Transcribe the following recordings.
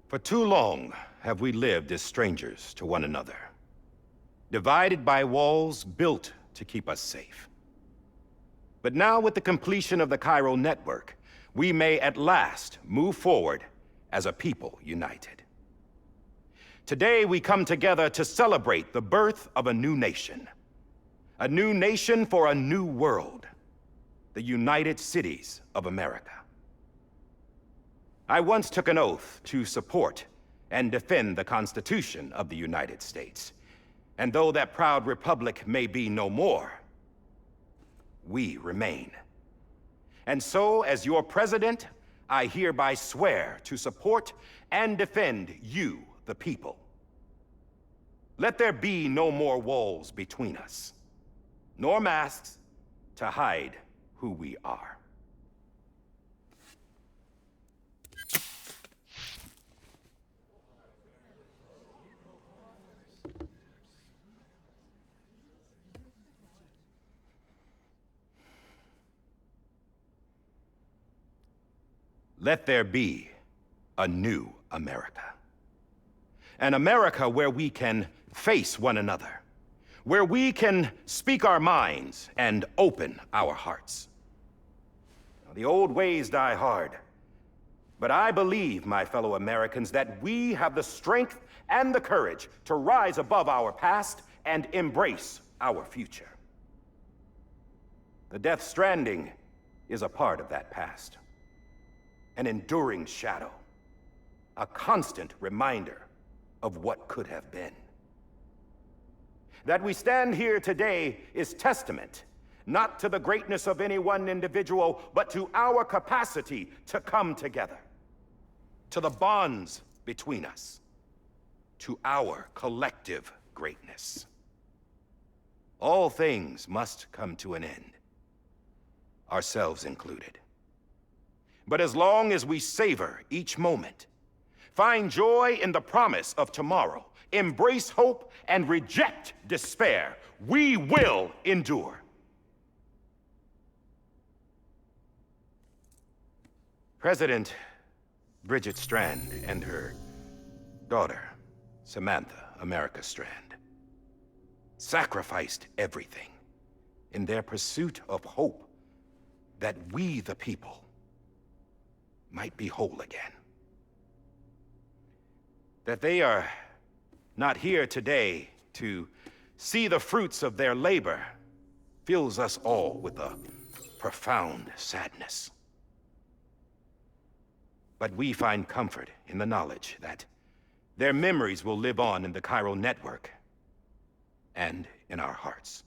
For too long have we lived as strangers to one another, divided by walls built to keep us safe. But now, with the completion of the Chiral Network, we may at last move forward as a people united. Today, we come together to celebrate the birth of a new nation. A new nation for a new world. The United Cities of America. I once took an oath to support and defend the Constitution of the United States. And though that proud republic may be no more, we remain. And so, as your president, I hereby swear to support and defend you, the people. Let there be no more walls between us, nor masks to hide who we are. Let there be a new America. An America where we can face one another, where we can speak our minds and open our hearts. Now, the old ways die hard, but I believe, my fellow Americans, that we have the strength and the courage to rise above our past and embrace our future. The Death Stranding is a part of that past. An enduring shadow, a constant reminder of what could have been. That we stand here today is testament, not to the greatness of any one individual, but to our capacity to come together, to the bonds between us, to our collective greatness. All things must come to an end, ourselves included. But as long as we savor each moment, find joy in the promise of tomorrow, embrace hope, and reject despair, we will endure. President Bridget Strand and her daughter, Samantha America Strand, sacrificed everything in their pursuit of hope that we, the people, might be whole again. That they are not here today to see the fruits of their labor fills us all with a profound sadness. But we find comfort in the knowledge that their memories will live on in the Chiral Network and in our hearts.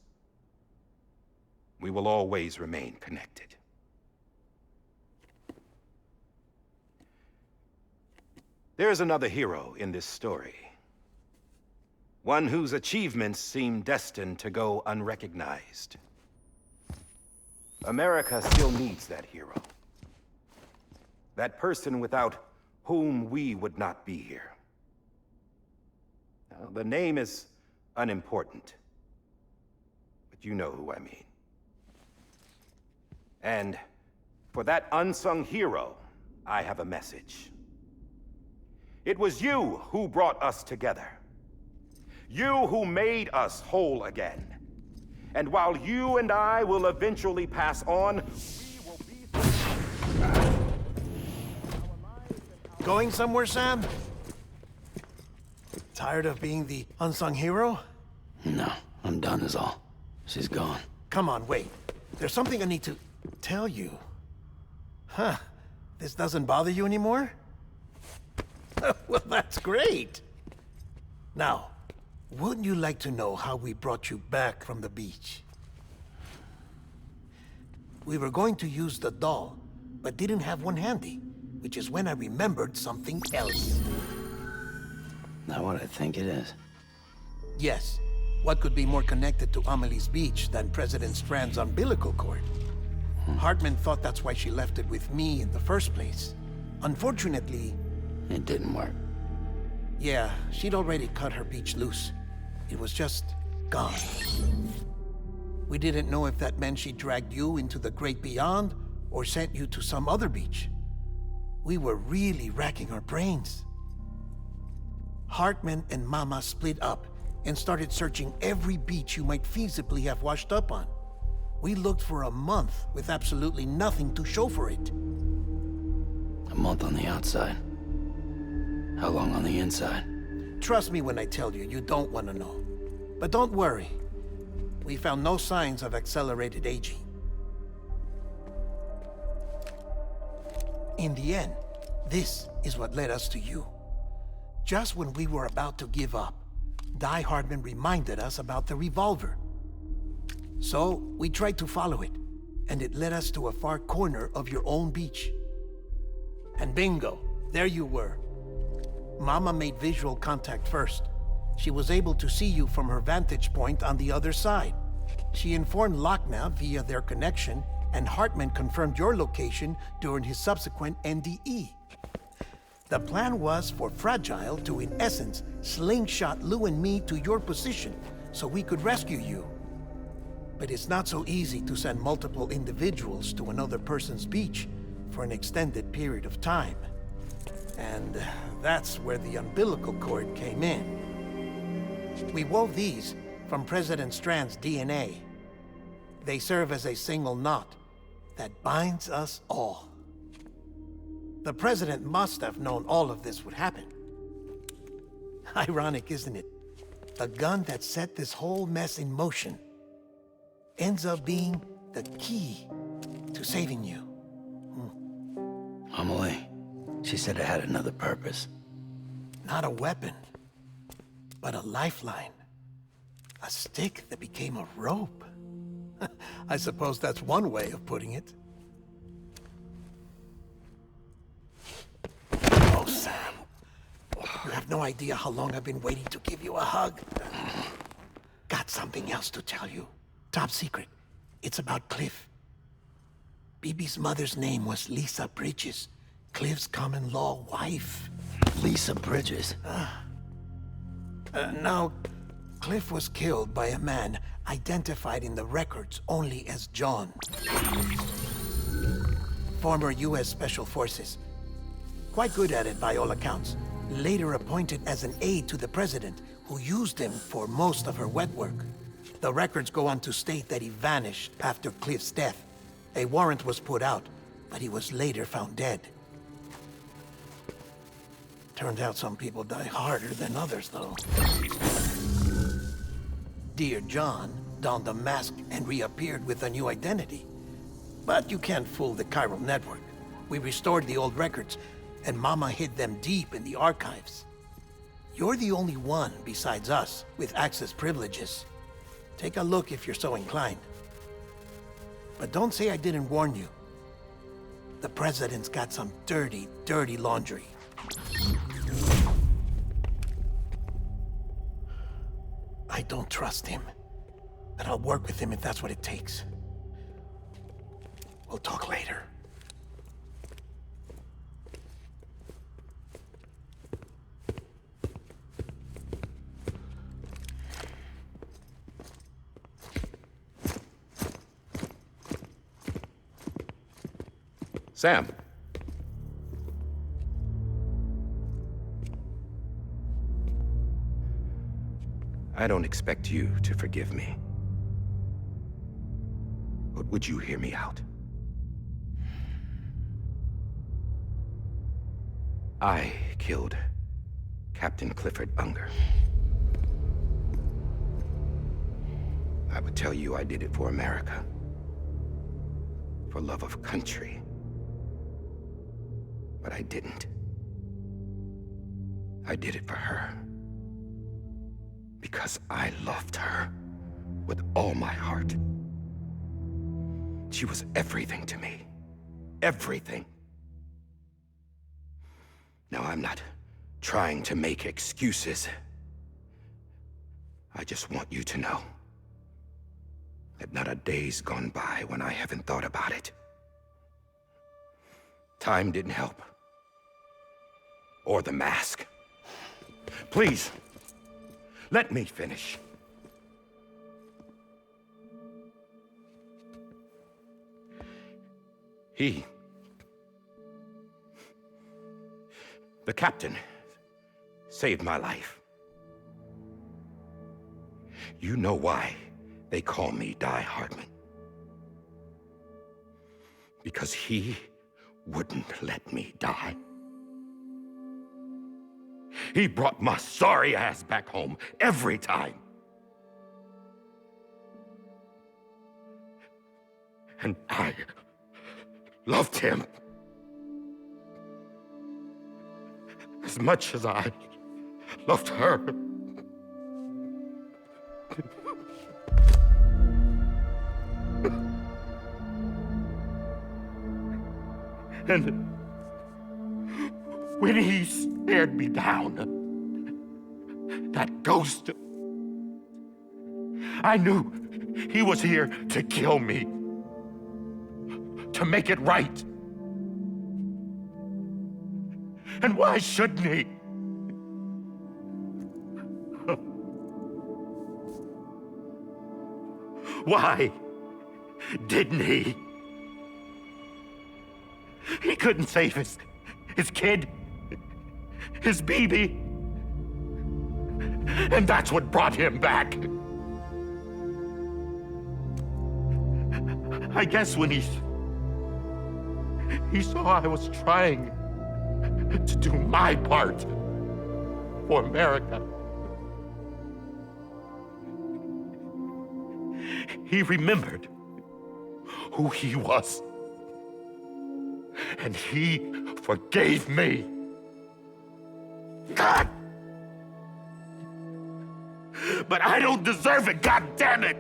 We will always remain connected. There is another hero in this story. One whose achievements seem destined to go unrecognized. America still needs that hero. That person without whom we would not be here. Now, the name is unimportant, but you know who I mean. And for that unsung hero, I have a message. It was you who brought us together. You who made us whole again. And while you and I will eventually pass on, we will be... Going somewhere, Sam? Tired of being the unsung hero? No, I'm done is all. She's gone. Come on, wait. There's something I need to tell you. Huh. This doesn't bother you anymore? Well, that's great. Now, wouldn't you like to know how we brought you back from the beach? We were going to use the doll, but didn't have one handy, which is when I remembered something else. Not what I think it is. Yes. What could be more connected to Amelie's beach than President Strand's umbilical cord? Hartman thought that's why she left it with me in the first place. Unfortunately... It didn't work. Yeah, she'd already cut her beach loose. It was just gone. We didn't know if that meant she dragged you into the great beyond or sent you to some other beach. We were really racking our brains. Hartman and Mama split up and started searching every beach you might feasibly have washed up on. We looked for a month with absolutely nothing to show for it. A month on the outside. How long on the inside? Trust me when I tell you, you don't want to know. But don't worry. We found no signs of accelerated aging. In the end, this is what led us to you. Just when we were about to give up, Die Hardman reminded us about the revolver. So, we tried to follow it, and it led us to a far corner of your own beach. And bingo, there you were. Mama made visual contact first. She was able to see you from her vantage point on the other side. She informed Locknaw via their connection, and Hartman confirmed your location during his subsequent NDE. The plan was for Fragile to, in essence, slingshot Lou and me to your position so we could rescue you. But it's not so easy to send multiple individuals to another person's beach for an extended period of time. And that's where the umbilical cord came in. We wove these from President Strand's DNA. They serve as a single knot that binds us all. The President must have known all of this would happen. Ironic, isn't it? The gun that set this whole mess in motion ends up being the key to saving you. Amelie, she said it had another purpose. Not a weapon, but a lifeline. A stick that became a rope. I suppose that's one way of putting it. Oh, Sam. You have no idea how long I've been waiting to give you a hug. Got something else to tell you. Top secret. It's about Cliff. Bibi's mother's name was Lisa Bridges, Cliff's common-law wife. Lisa Bridges? Now, Cliff was killed by a man identified in the records only as John. Former U.S. Special Forces. Quite good at it by all accounts. Later appointed as an aide to the president, who used him for most of her wet work. The records go on to state that he vanished after Cliff's death. A warrant was put out, but he was later found dead. Turned out some people die harder than others, though. Dear John donned a mask and reappeared with a new identity. But you can't fool the chiral network. We restored the old records, and Mama hid them deep in the archives. You're the only one, besides us, with access privileges. Take a look if you're so inclined. But don't say I didn't warn you. The President's got some dirty, dirty laundry. I don't trust him, but I'll work with him if that's what it takes. We'll talk later. Sam. I don't expect you to forgive me. But would you hear me out? I killed Captain Clifford Unger. I would tell you I did it for America. For love of country. But I didn't. I did it for her. Because I loved her with all my heart. She was everything to me. Everything. Now, I'm not trying to make excuses. I just want you to know that not a day's gone by when I haven't thought about it. Time didn't help. Or the mask. Please, let me finish. The captain saved my life. You know why they call me Die Hardman. Because he wouldn't let me die. He brought my sorry ass back home every time. And I loved him as much as I loved her. And when he stared me down, that ghost, I knew he was here to kill me, to make it right. And why shouldn't he? Why didn't he? He couldn't save his kid, his baby. And that's what brought him back. I guess when he saw I was trying to do my part for America, he remembered who he was. And he forgave me. God! But I don't deserve it, God damn it!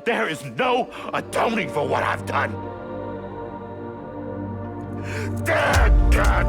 There is no atoning for what I've done. Damn, God!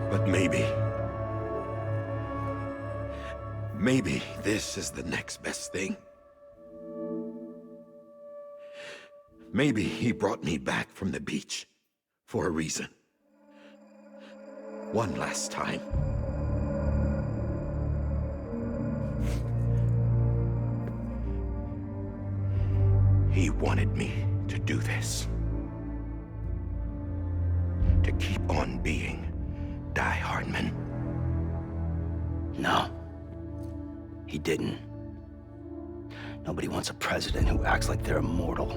But maybe this is the next best thing. Maybe he brought me back from the beach for a reason. One last time. He wanted me to do this. To keep on being Die Hardman. No. He didn't. Nobody wants a president who acts like they're immortal.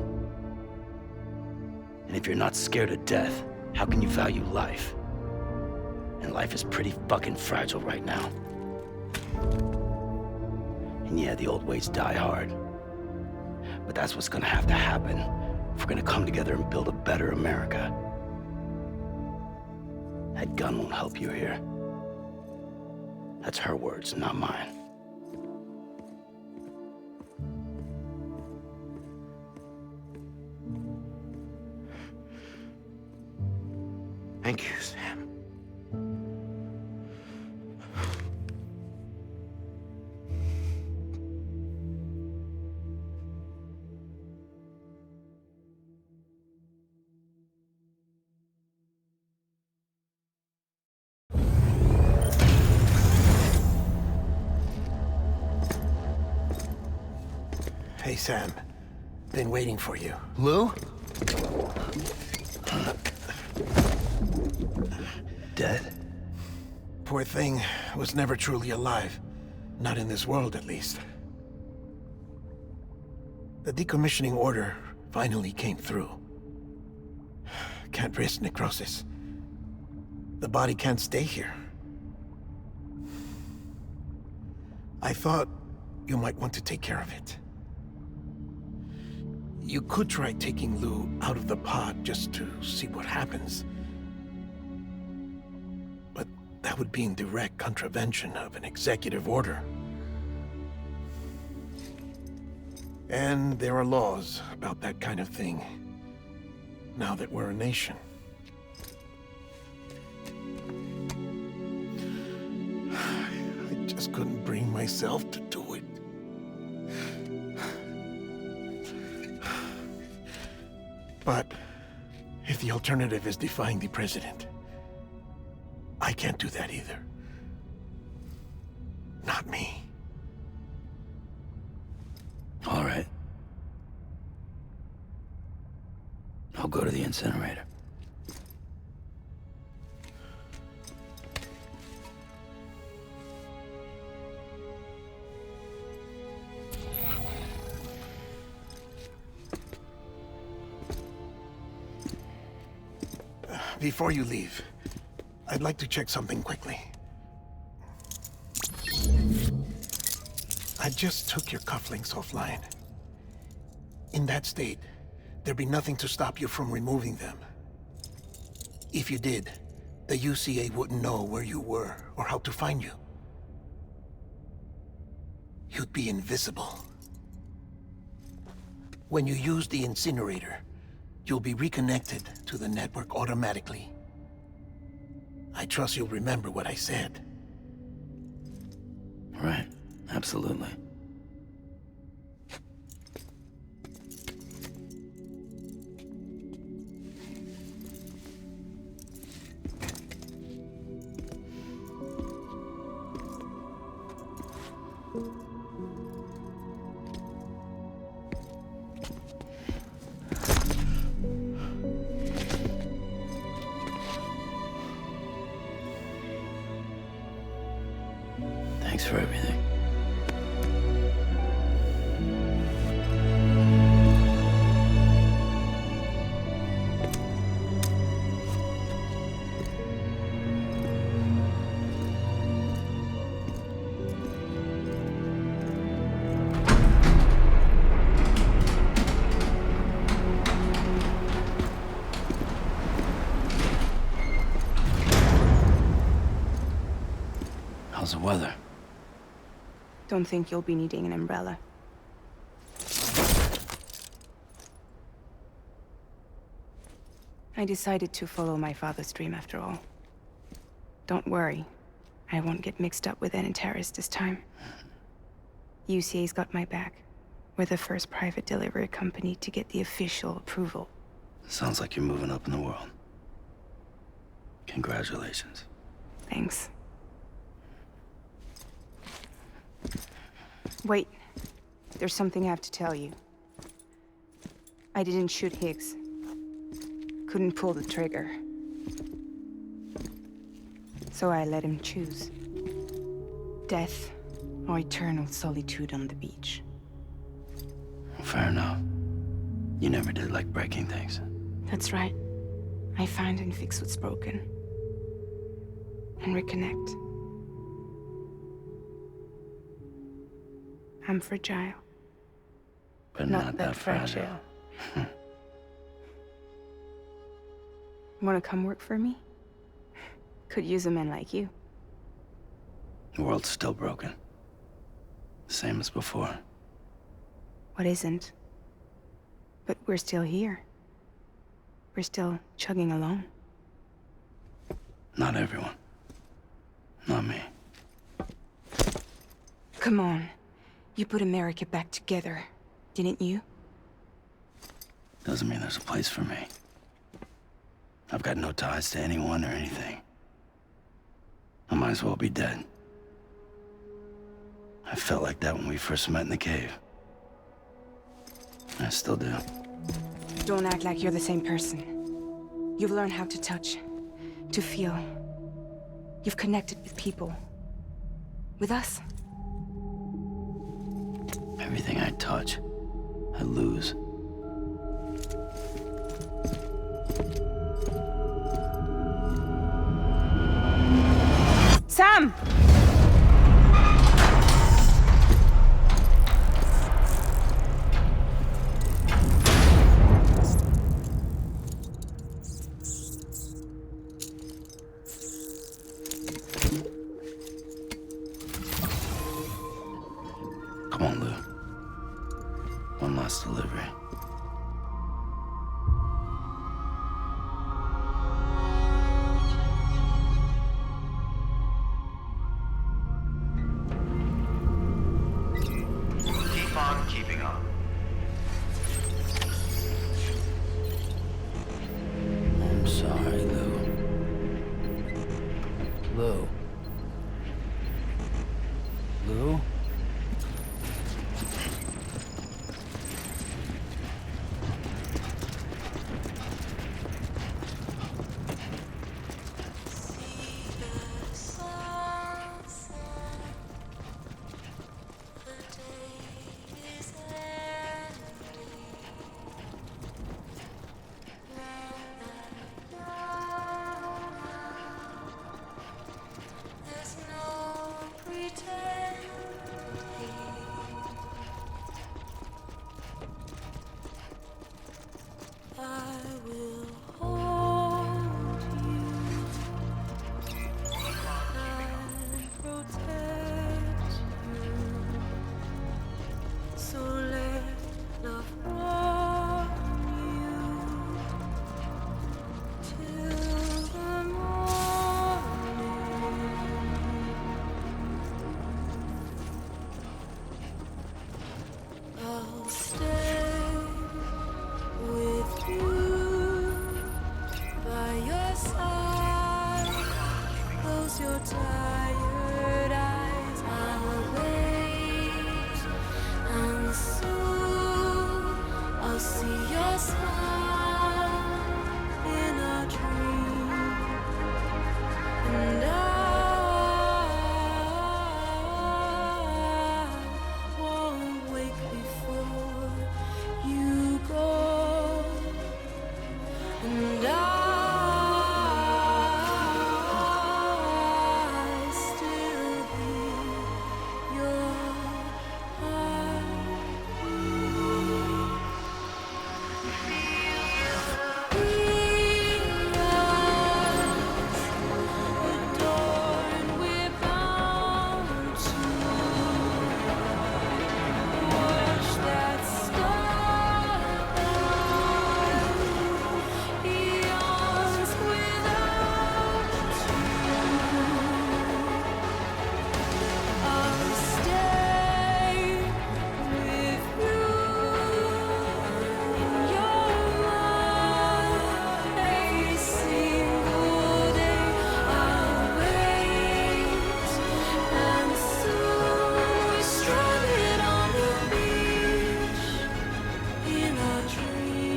And if you're not scared of death, how can you value life? And life is pretty fucking fragile right now. And yeah, the old ways die hard. But that's what's gonna have to happen if we're gonna come together and build a better America. That gun won't help you here. That's her words, not mine. Thank you, Sam. Hey, Sam. Been waiting for you. Lou? Dead? Poor thing was never truly alive. Not in this world, at least. The decommissioning order finally came through. Can't risk necrosis. The body can't stay here. I thought you might want to take care of it. You could try taking Lou out of the pod just to see what happens. But that would be in direct contravention of an executive order. And there are laws about that kind of thing, now that we're a nation. just couldn't bring myself to do it. But if the alternative is defying the president, I can't do that either. Not me. All right. I'll go to the incinerator. Before you leave, I'd like to check something quickly. I just took your cufflinks offline. In that state, there'd be nothing to stop you from removing them. If you did, the UCA wouldn't know where you were or how to find you. You'd be invisible. When you use the incinerator, you'll be reconnected to the network automatically. I trust you'll remember what I said. Right. Absolutely. Thanks for everything. How's the weather? Don't think you'll be needing an umbrella. I decided to follow my father's dream after all. Don't worry. I won't get mixed up with any terrorists this time. UCA's got my back. We're the first private delivery company to get the official approval. Sounds like you're moving up in the world. Congratulations. Thanks. Wait. There's something I have to tell you. I didn't shoot Higgs. Couldn't pull the trigger. So I let him choose. Death or eternal solitude on the beach. Fair enough. You never did like breaking things. That's right. I find and fix what's broken. And reconnect. I'm fragile. But not that fragile. Wanna come work for me? Could use a man like you. The world's still broken. Same as before. What isn't? But we're still here. We're still chugging along. Not everyone. Not me. Come on. You put America back together, didn't you? Doesn't mean there's a place for me. I've got no ties to anyone or anything. I might as well be dead. I felt like that when we first met in the cave. I still do. Don't act like you're the same person. You've learned how to touch, to feel. You've connected with people. With us. Everything I touch, I lose. Sam! Come on, Lou. One last delivery. will hold you and protect you. So let love run you till the morning. I'll stay with you by your side. Close your tired eyes. I'll wait, and soon I'll see your smile in a dream, and I won't wake before you go. And I still hear your heartbeat. We rise, adorned, we're bound to watch that starlight eons without you. I'll stay with you in your mind every single day. I'll wait, and soon we're stranded on the beach in a dream.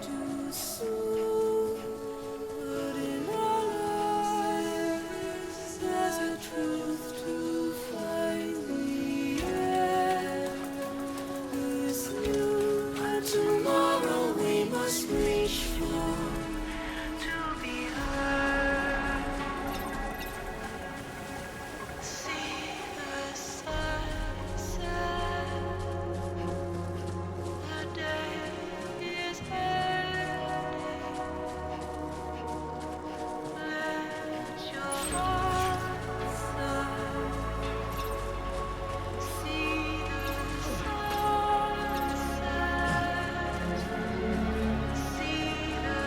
Too soon, but in our lives there's a truth to find. The end is new, and tomorrow we must reach for to be heard. See the sunset. The day is ending. Let your heart sigh. See the sunset. See the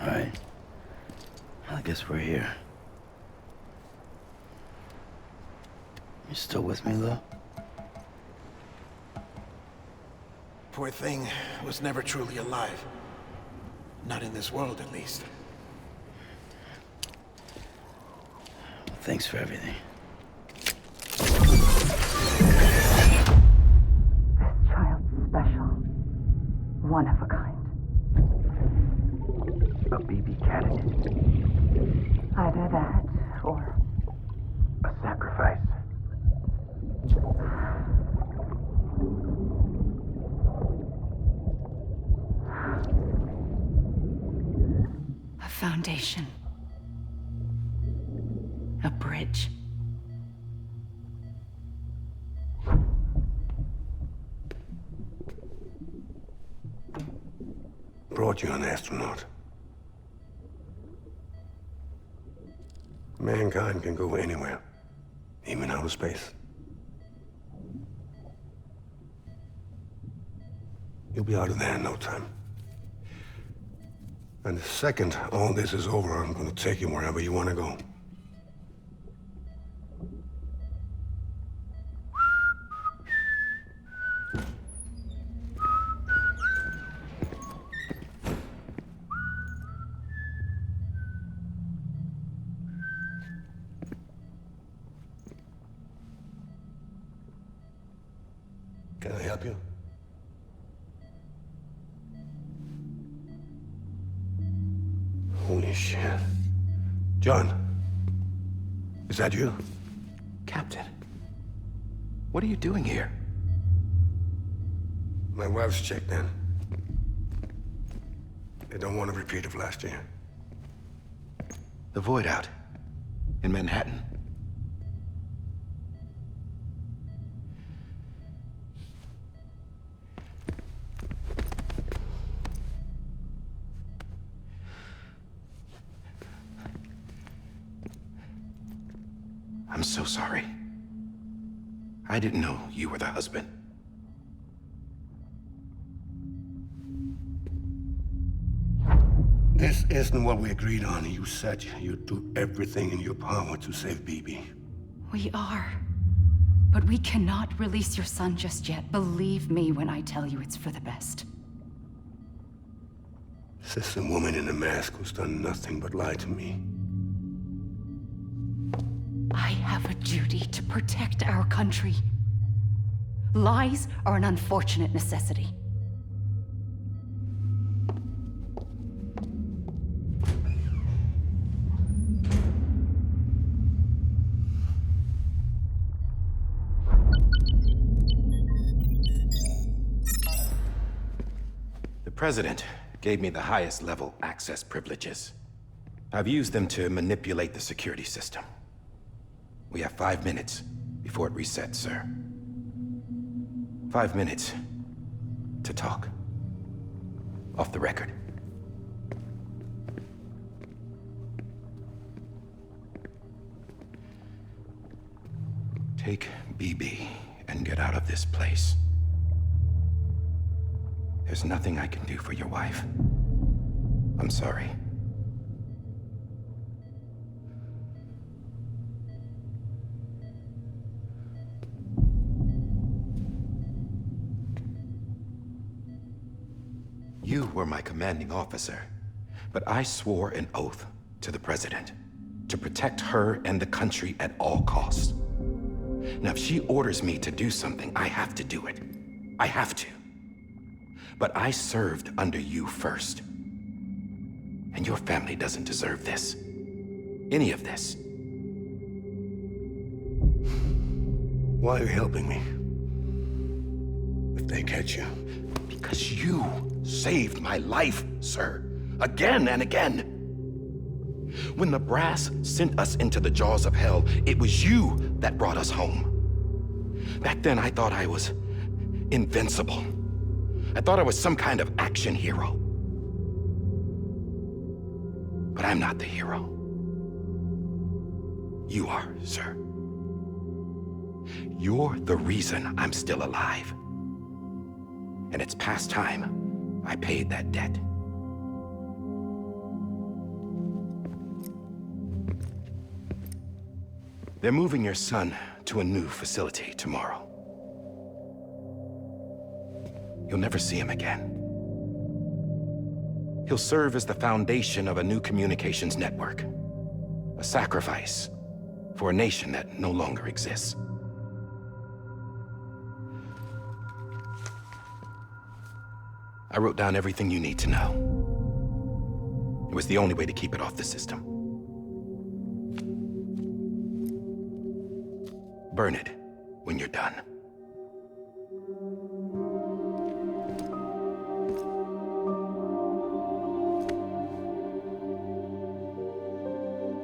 All right. I guess we're here. You still with me, Lou? Poor thing was never truly alive. Not in this world, at least. Thanks for everything. Child's special. one of a kind. A BB candidate. Either that, or A sacrifice. a foundation. A bridge. Brought you an astronaut. Mankind can go anywhere, even outer space. You'll be out of there in no time. And the second all this is over, I'm gonna take you wherever you wanna go. Can I help you? Holy shit. John, is that you? Captain, what are you doing here? My wife's checked in. They don't want a repeat of last year. The Void Out in Manhattan. I'm so sorry. I didn't know you were the husband. This isn't what we agreed on. You said you'd do everything in your power to save BB. We are. But we cannot release your son just yet. Believe me when I tell you it's for the best. This is a woman in a mask who's done nothing but lie to me. I have a duty to protect our country. Lies are an unfortunate necessity. The President gave me the highest level access privileges. I've used them to manipulate the security system. We have 5 minutes before it resets, sir. 5 minutes to talk. Off the record. Take BB and get out of this place. There's nothing I can do for your wife. I'm sorry. You were my commanding officer, but I swore an oath to the President to protect her and the country at all costs. Now, if she orders me to do something, I have to do it. I have to. But I served under you first. And your family doesn't deserve this. Any of this. Why are you helping me? If they catch you. Because you saved my life, sir. Again and again. When the brass sent us into the jaws of hell, it was you that brought us home. Back then, I thought I was invincible. I thought I was some kind of action hero. But I'm not the hero. You are, sir. You're the reason I'm still alive. And it's past time I paid that debt. They're moving your son to a new facility tomorrow. You'll never see him again. He'll serve as the foundation of a new communications network. A sacrifice for a nation that no longer exists. I wrote down everything you need to know. It was the only way to keep it off the system. Burn it when you're done.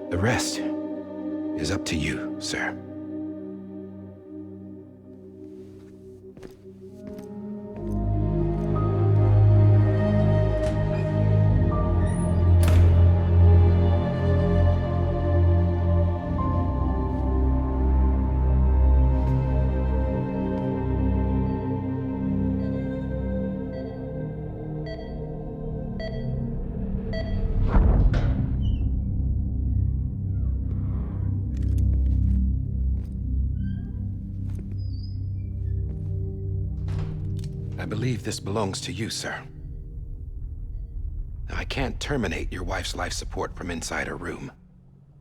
The rest is up to you, sir. I believe this belongs to you, sir. I can't terminate your wife's life support from inside her room.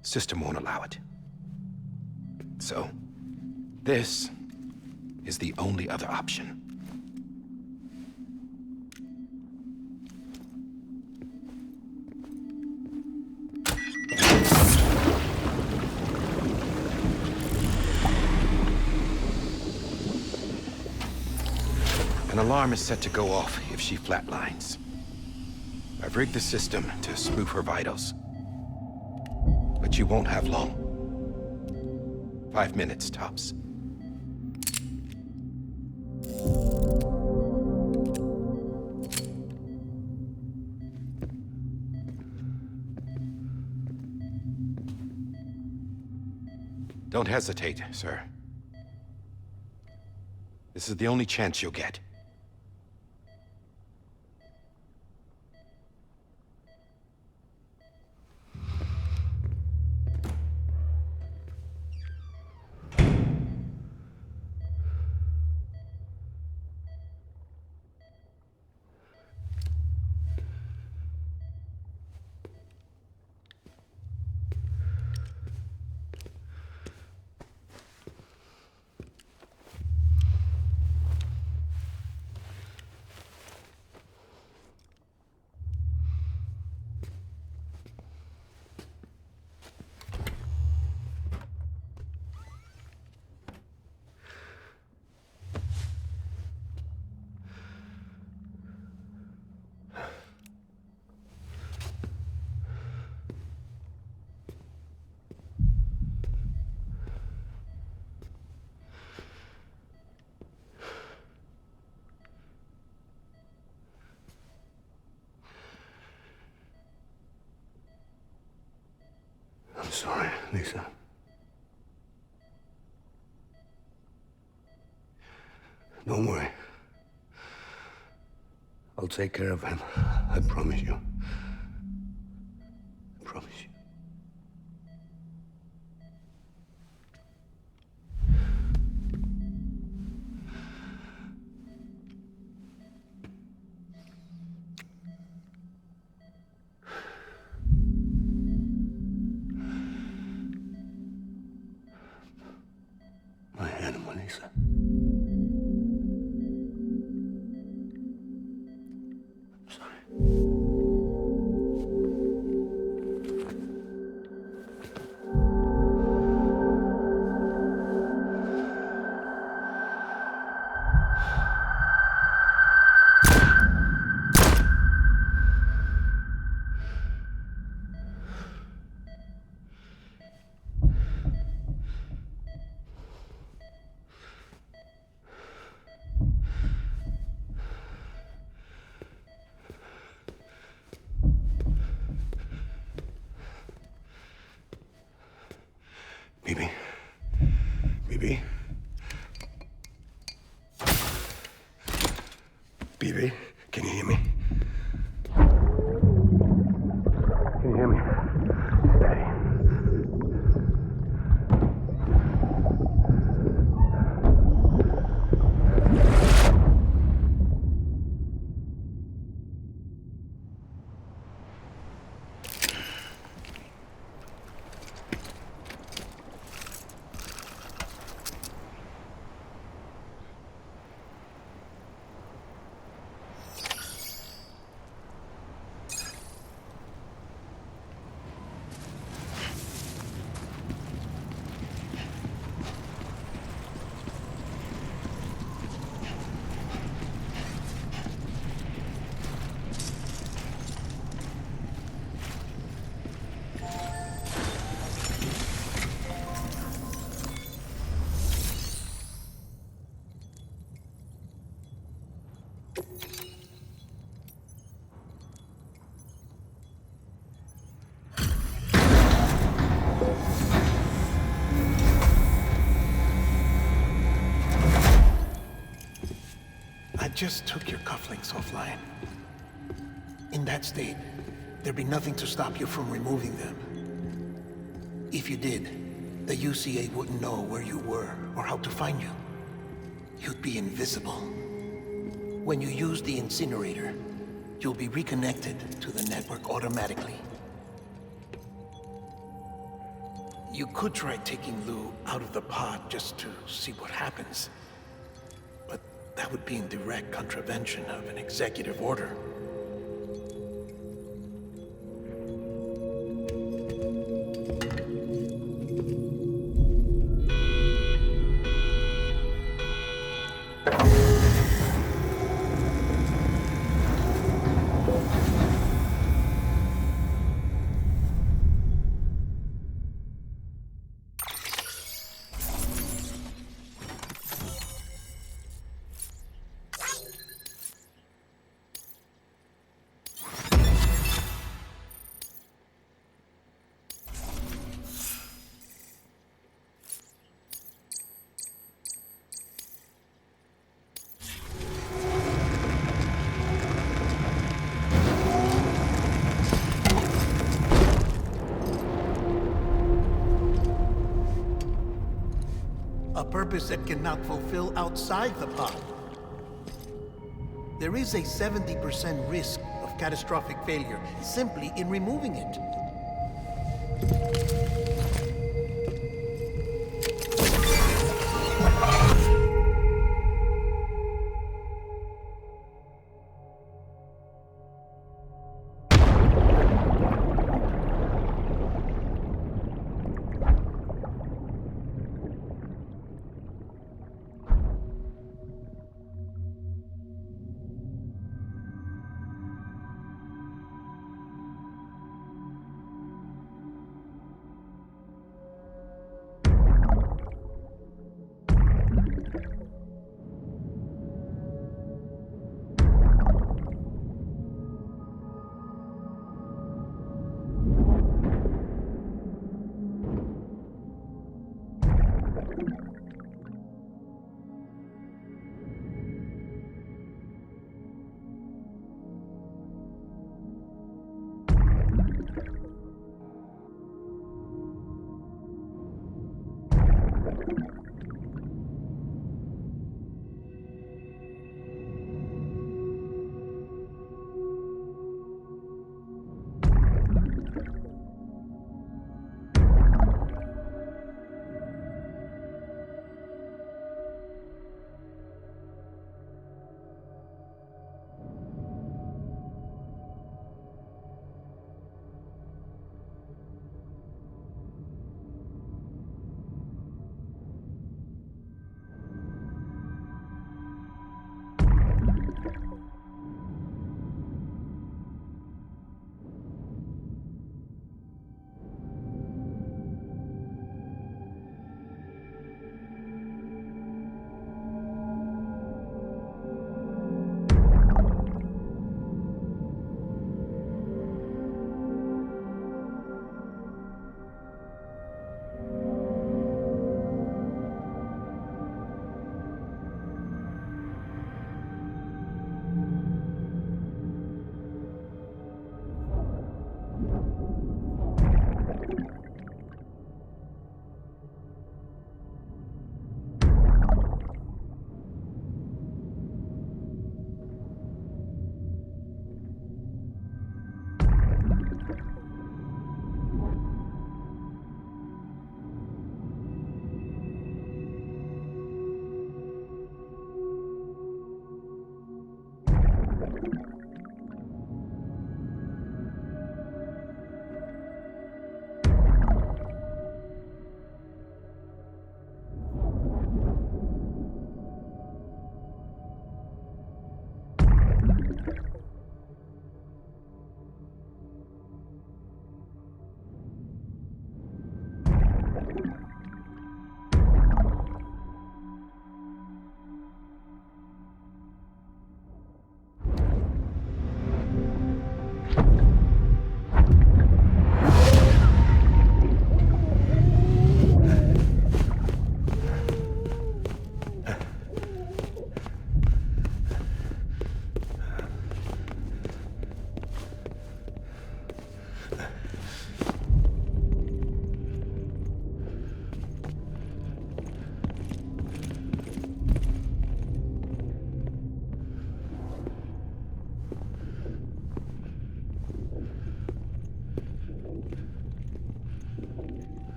System won't allow it. So, this is the only other option. An alarm is set to go off if she flatlines. I've rigged the system to spoof her vitals. But you won't have long. 5 minutes, tops. Don't hesitate, sir. This is the only chance you'll get. I'm sorry, Lisa. Don't worry. I'll take care of him. I promise you. I promise you. My animal, Lisa. I'm sorry. Bibi? Bibi? Bibi, can you hear me? Can you hear me? Daddy. I just took your cufflinks offline. In that state, there'd be nothing to stop you from removing them. If you did, the UCA wouldn't know where you were or how to find you. You'd be invisible. When you use the incinerator, you'll be reconnected to the network automatically. You could try taking Lou out of the pod just to see what happens. But that would be in direct contravention of an executive order. A purpose that cannot fulfill outside the pod. There is a 70% risk of catastrophic failure simply in removing it.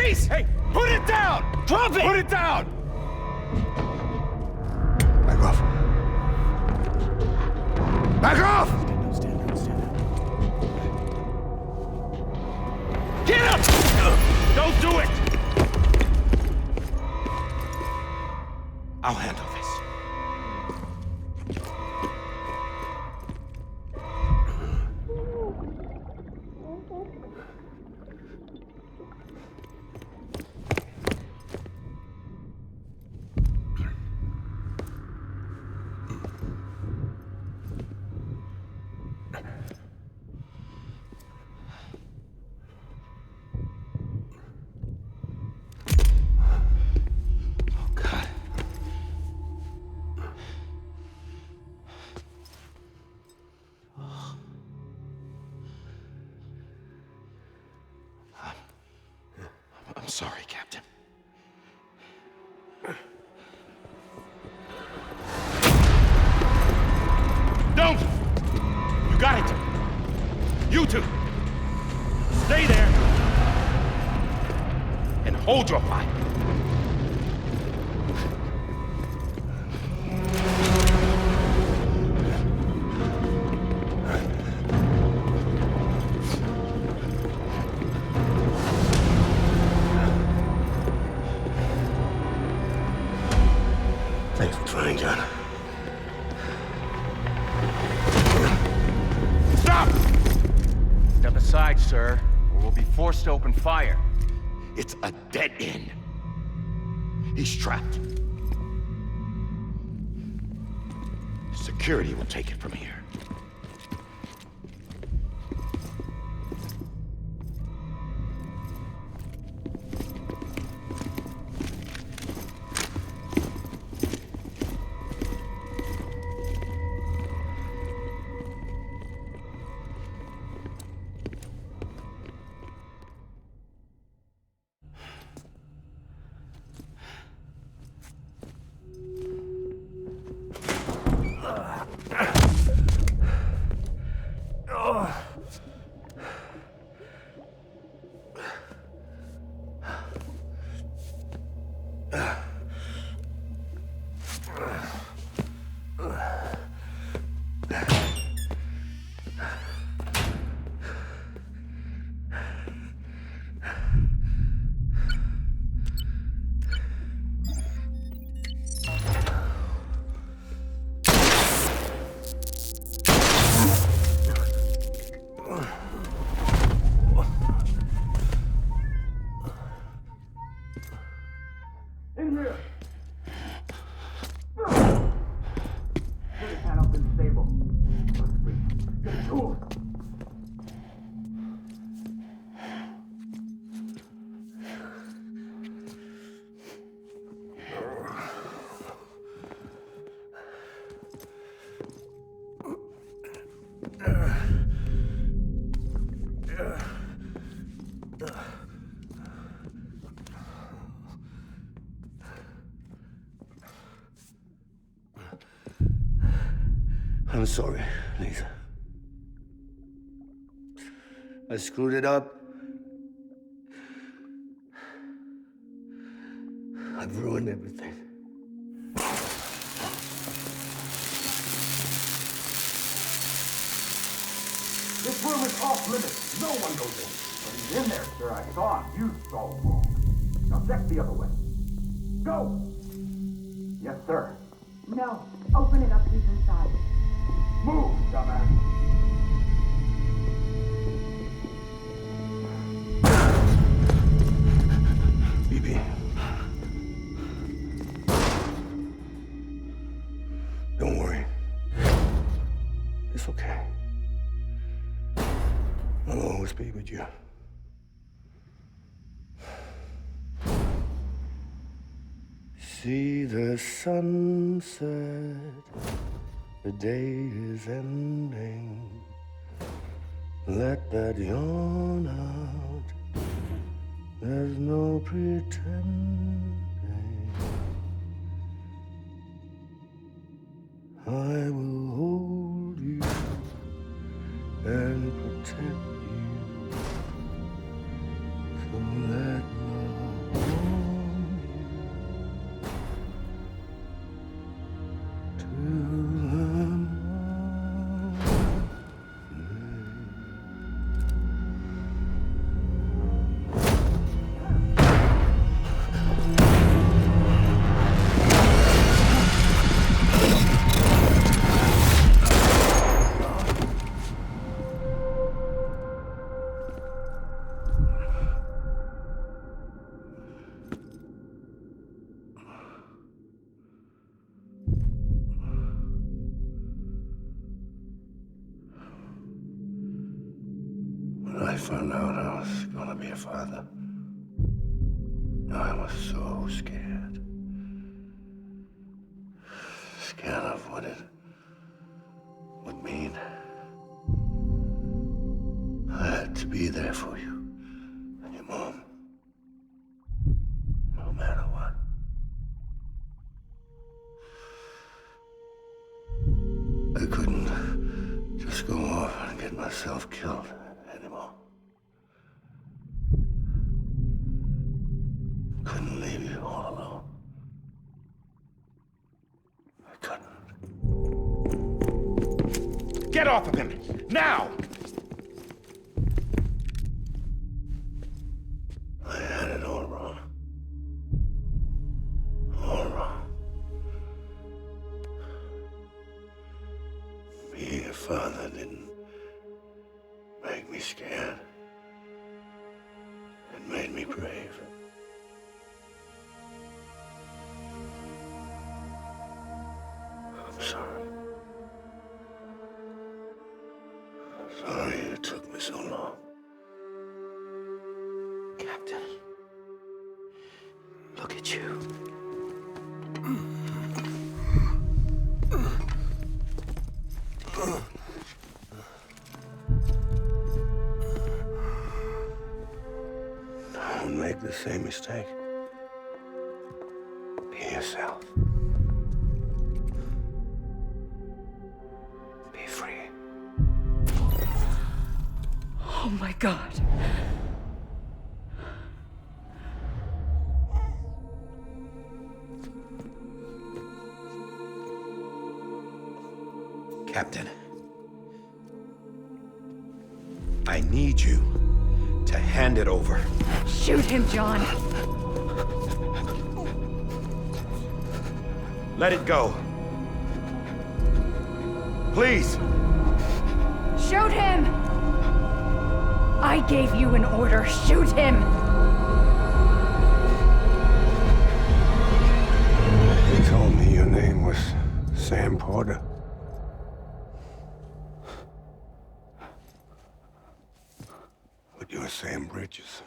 face! Hey, put it down! Drop it! Put it down! Back off. Back off! Stand up. Get up! Don't do it! I'll handle this. Oh, God. I'm sorry, Captain. Don't! You got it! You two! Stay there! And hold your fire! Thanks for trying, John. Stop! Step aside, sir, or we'll be forced to open fire. It's a dead end. He's trapped. Security will take it from here. I'm sorry, Lisa. I screwed it up. I've ruined everything. This room is off limits. No one goes in. But he's in there, sir. I saw him. You saw him wrong. Now check the other way. Go! Yes, sir. No. Open it up. He's inside. Move, dumbass. BB. Don't worry. It's okay. I'll always be with you. See the sunset, the day is ending. Let that yawn out, there's no pretending. I will hold you and protect you, so let my was gonna be a father. I was so scared. Scared of what it would mean. I had to be there for you and your mom. No matter what. I couldn't just go off and get myself killed anymore. Couldn't leave you all alone. I couldn't. Get off of him! Now! I had it all wrong. All wrong. Being a father didn't make me scared. It made me brave. I'm sorry. Sorry it took me so long. Captain, look at you. Don't make the same mistake. Be yourself. Be free. Oh my God. Captain, I need you to hand it over. Shoot him, John. Let it go. Please. Shoot him! I gave you an order. Shoot him! You told me your name was Sam Porter. But you're Sam Bridges.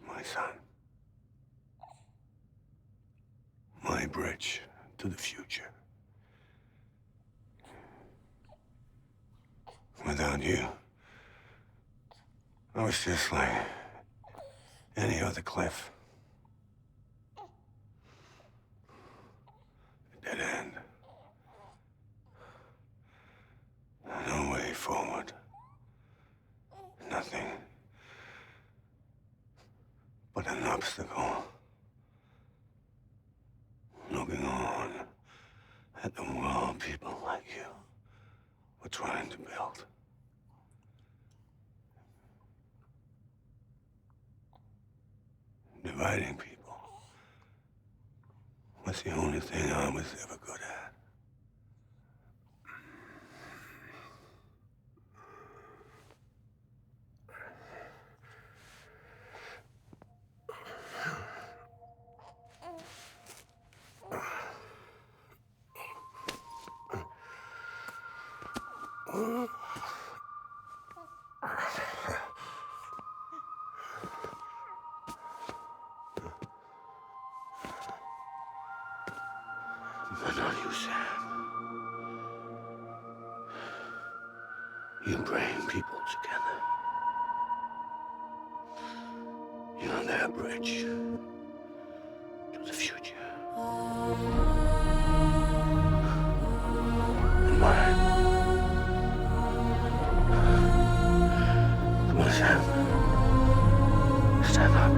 My son. My bridge to the future. Without you, I was just like any other Cliff. A dead end. No way forward. Nothing but an obstacle. Looking on at the world people like you were trying to build. Dividing people was the only thing I was ever good at. But not you, Sam. You bring people together. You're their bridge to the future. And mine. Come on, Sam. Stand up.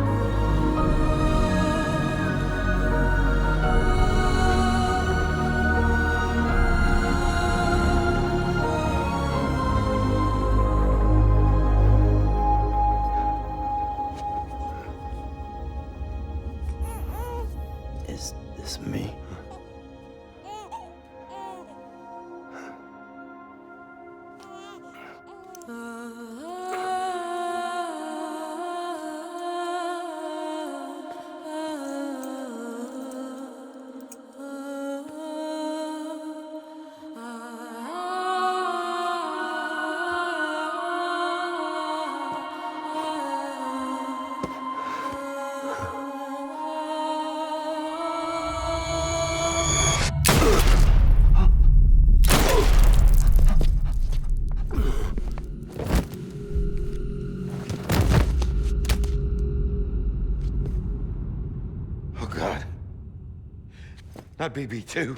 That BB too.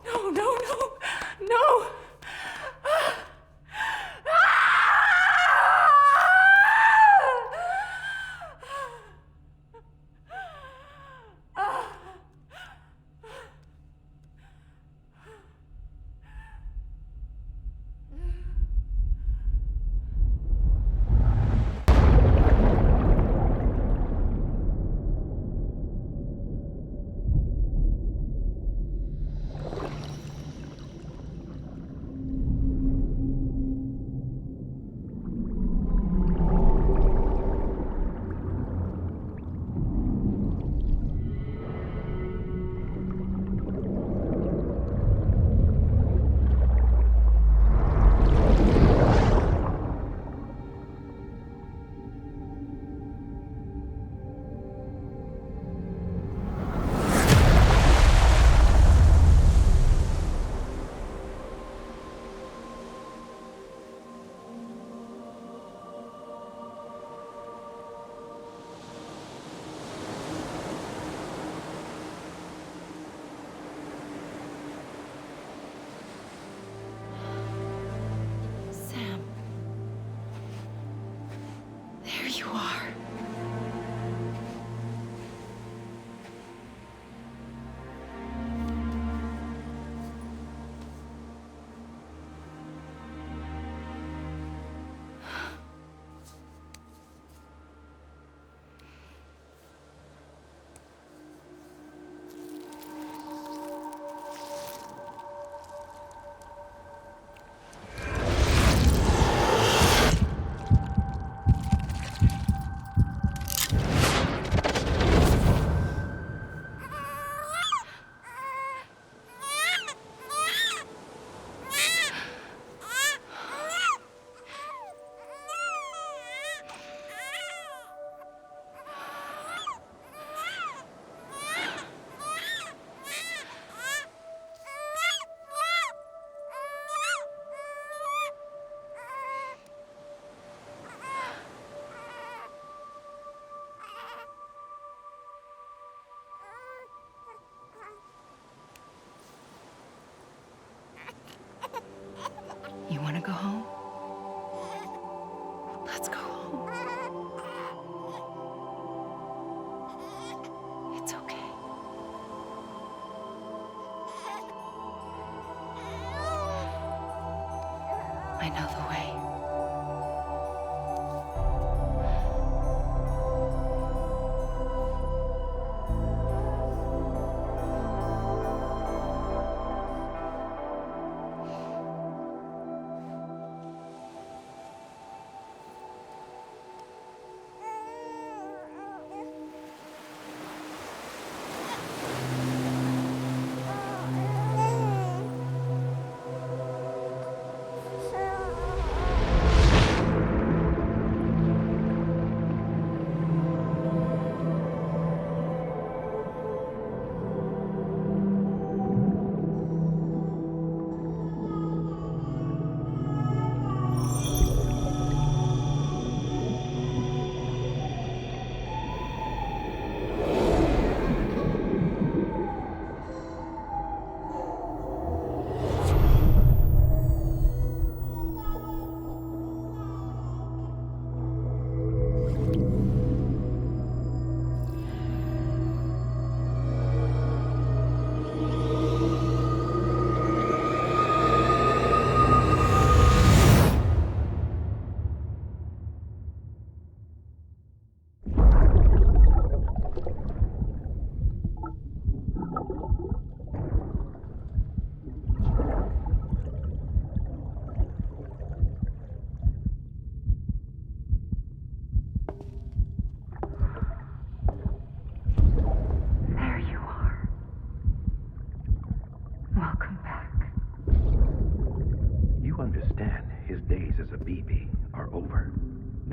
No, no, no, no! Sam. There you are. You want to go home? Let's go home. It's okay. I know the way.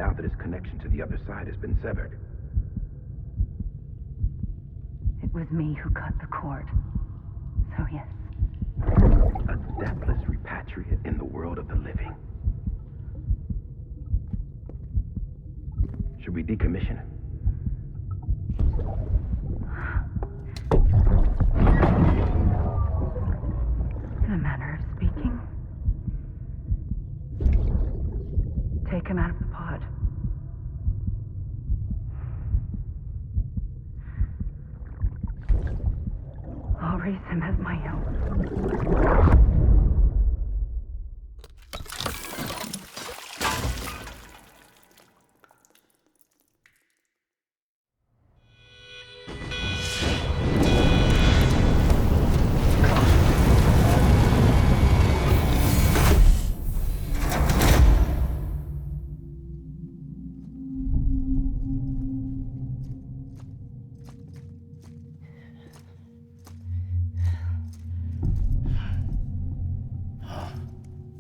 now that his connection to the other side has been severed. It was me who cut the cord. So yes. A deathless repatriate in the world of the living. Should we decommission him? take him out of the pod. I'll raise him as my own.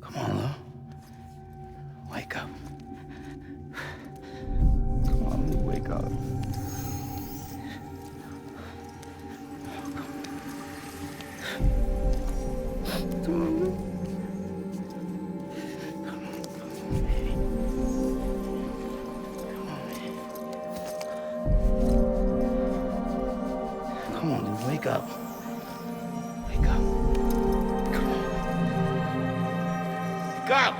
Come on, Lou. Wake up. Come on, Lou, wake up. Come on, Lou. Come on, Lou, wake up. Wake up. Come on. Wake up!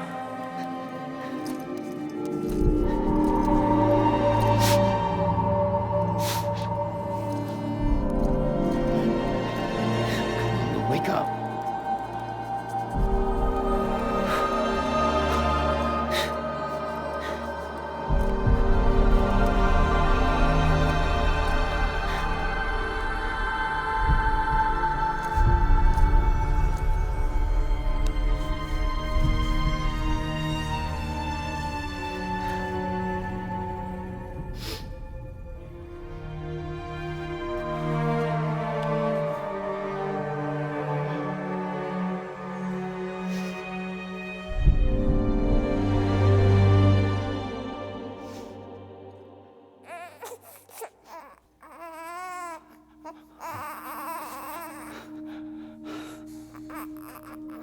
Wake up.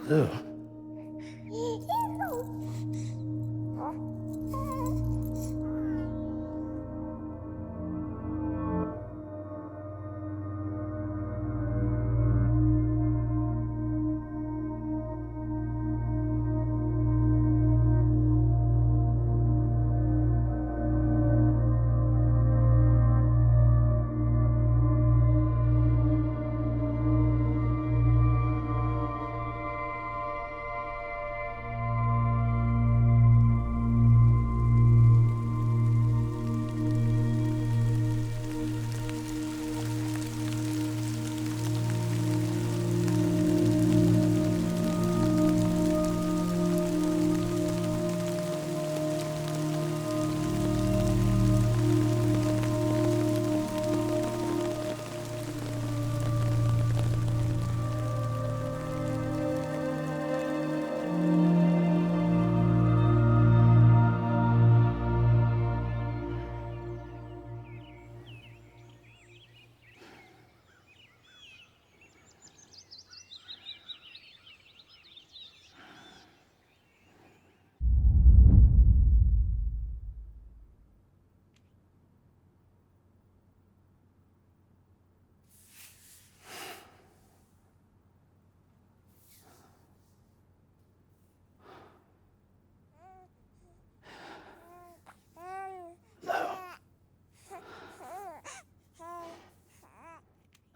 Lou.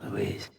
Louise.